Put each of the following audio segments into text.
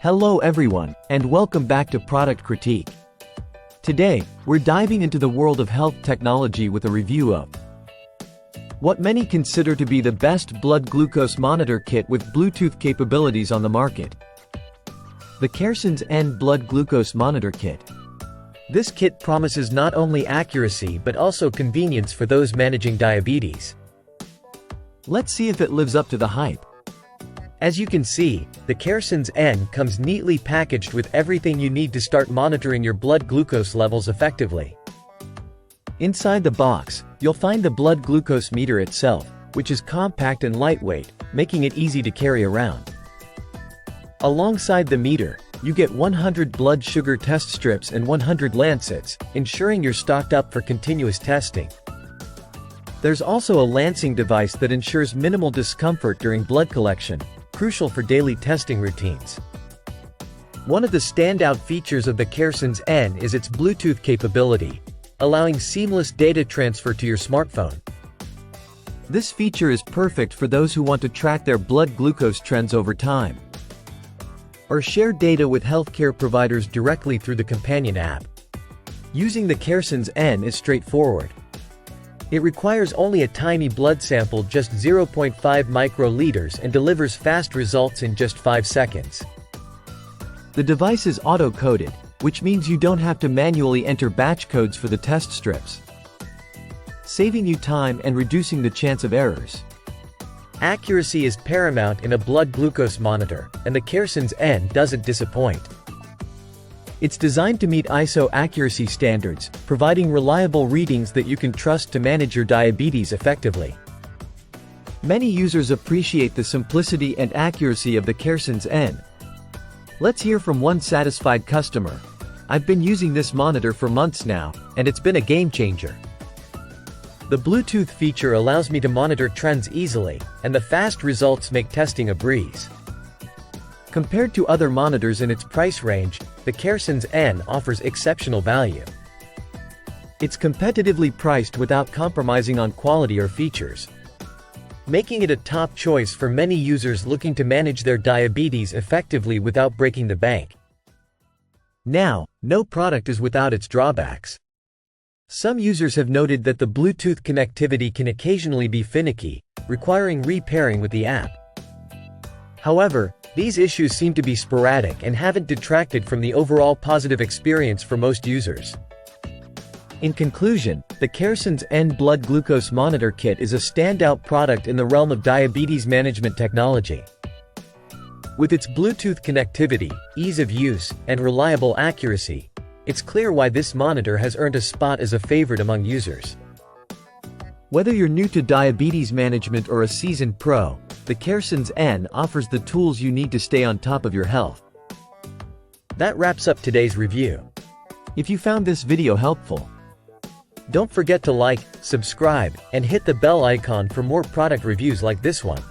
Hello everyone, and welcome back to Product Critique. Today, we're diving into the world of health technology with a review of what many consider to be the best blood glucose monitor kit with Bluetooth capabilities on the market. The CareSens N Blood Glucose Monitor Kit. This kit promises not only accuracy but also convenience for those managing diabetes. Let's see if it lives up to the hype. As you can see, the CareSens N comes neatly packaged with everything you need to start monitoring your blood glucose levels effectively. Inside the box, you'll find the blood glucose meter itself, which is compact and lightweight, making it easy to carry around. Alongside the meter, you get 100 blood sugar test strips and 100 lancets, ensuring you're stocked up for continuous testing. There's also a lancing device that ensures minimal discomfort during blood collection, crucial for daily testing routines. One of the standout features of the CareSens N is its Bluetooth capability, allowing seamless data transfer to your smartphone. This feature is perfect for those who want to track their blood glucose trends over time, or share data with healthcare providers directly through the companion app. Using the CareSens N is straightforward. It requires only a tiny blood sample, just 0.5 microliters, and delivers fast results in just 5 seconds. The device is auto-coded, which means you don't have to manually enter batch codes for the test strips, saving you time and reducing the chance of errors. Accuracy is paramount in a blood glucose monitor, and the CareSens N doesn't disappoint. It's designed to meet ISO accuracy standards, providing reliable readings that you can trust to manage your diabetes effectively. Many users appreciate the simplicity and accuracy of the CareSens N. Let's hear from one satisfied customer. "I've been using this monitor for months now, and it's been a game changer. The Bluetooth feature allows me to monitor trends easily, and the fast results make testing a breeze." Compared to other monitors in its price range, the CareSens N offers exceptional value. It's competitively priced without compromising on quality or features, making it a top choice for many users looking to manage their diabetes effectively without breaking the bank. Now, no product is without its drawbacks. Some users have noted that the Bluetooth connectivity can occasionally be finicky, requiring repairing with the app. However, these issues seem to be sporadic and haven't detracted from the overall positive experience for most users. In conclusion, the CareSens N Blood Glucose Monitor Kit is a standout product in the realm of diabetes management technology. With its Bluetooth connectivity, ease of use, and reliable accuracy, it's clear why this monitor has earned a spot as a favorite among users. Whether you're new to diabetes management or a seasoned pro, the CareSens N offers the tools you need to stay on top of your health. That wraps up today's review. If you found this video helpful, don't forget to like, subscribe, and hit the bell icon for more product reviews like this one.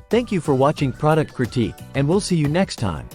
Thank you for watching Product Critique, and we'll see you next time.